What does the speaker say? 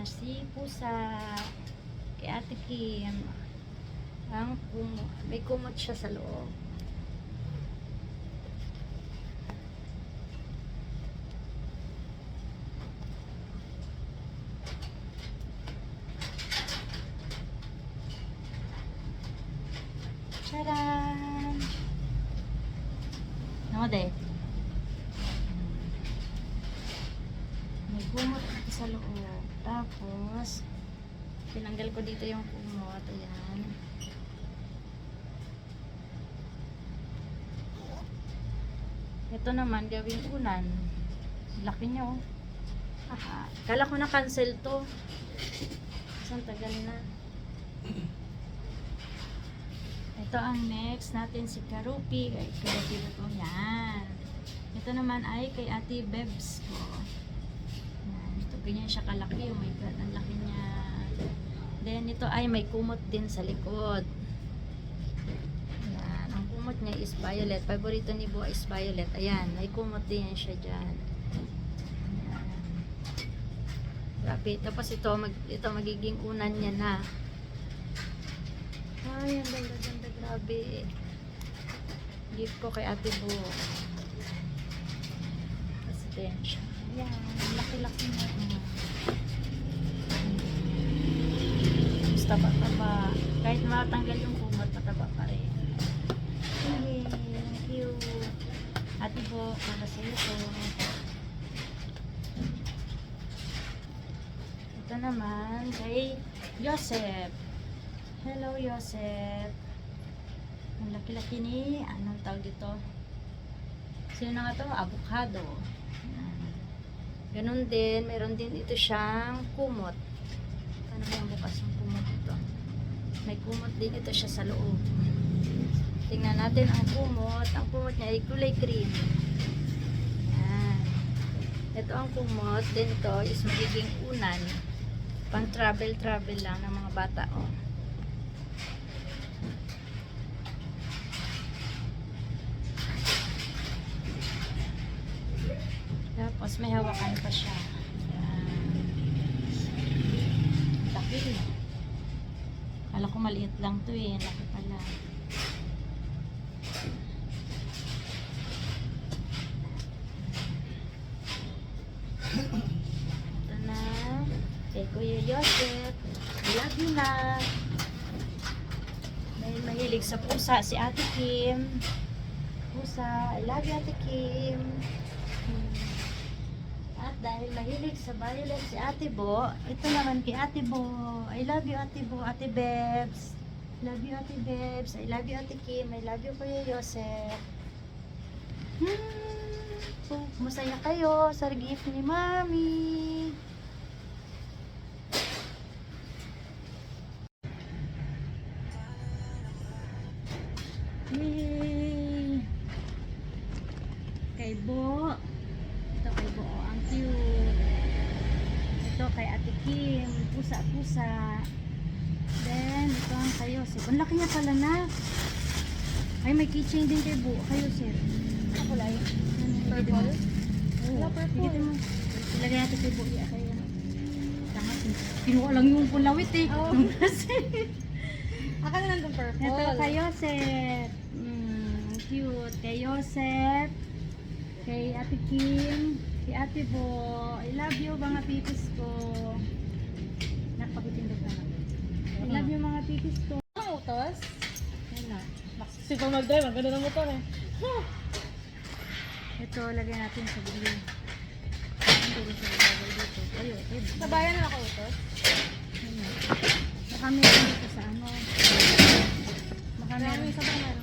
si Pusa. Kay Ate Kim. May kumot siya sa loob. Tcharan! Ano de? May kumot dito sa loob. Tapos, tinanggal ko dito yung kumot. Ayan. Ito naman, gawing unan. Laki niya, oh. Aha. Kala ko na cancel to. Isang tagal na. Ito ang next natin si Karupi. Kay Karupi ko. Yan. Ito naman ay kay Ate Bebs ko. Yan. Ito ganyan siya kalaki. Oh my God. Ang laki niya. Then ito ay may kumot din sa likod. Yan. Ang kumot niya is violet. Paborito ni Bua is violet. Ayan. May kumot din siya dyan. Ayan. Grabe. Tapos ito magiging unan niya na. Ay, ang ganda-ganda, grabe. Gift ko kay Ate Bo. Residensya. Ayan, laki-laki na. Mas taba-taba. Kahit matanggal yung kumot, mataba pa rin. Yay, thank you. Ate Bo, para sa iyo po. Ito naman kay Joseph. Hello, Joseph. Ang laki-laki ni, anong tawag dito? Sino na nga ito? Avocado. Ganun din, meron din ito siyang kumot. Ano ba yung bukas ng kumot ito? May kumot din ito siya sa loob. Tingnan natin ang kumot. Ang kumot niya ay kulay green. Yan. Ito ang kumot. Then ito is magiging unan. Pang travel lang ng mga bata. Oh. Tapos may hawakan pa siya. Ayan. Laki. Kala ko maliit lang to eh. Laki pala. Ito na. Kay Kuya Joseph. I love you na. May mahilig sa pusa si Ate Kim. Pusa. I love you, Ate Kim. At dahil mahilig sa violet si Ate Bo, ito naman kay Ate Bo. I love you, Ate Bo, Ate Bebs. Love you, Ate Bebs. I love you, Ate Kim. I love you, Kuya Joseph. Masaya kayo sa gift ni Mami. Yay! Kay Bo. Ito kay Bo. Ang cute. Ito kay Ate Kim. Pusa-pusa. Then, ito ang kayo. Ang laki niya pala na. Ay, may keychain din kay Bo. Kayo, sir. Ako lang. Purple? Wala purple. Ilagay natin kay Bo. Kaya, tama. Kinuha lang yung pulawit eh. Oo. Akala nandun purple. Ito kay Yosef. Cute. Kay Yosef. Kay Ate Kim. Kay Ate Bo. I love you mga pipis ko. Napagitindog na lang. I love you mga pipis ko. Ang utos? Yan na. Si pa mag-drive. Ang ganda ng motor eh. Ito, lagay natin sa blue. Hindi rin siya lagay dito. Ayun, okay. Sa bayan na nakautos? Yan na. Baka meron dito sa ano. Baka Meron meron isa pa meron.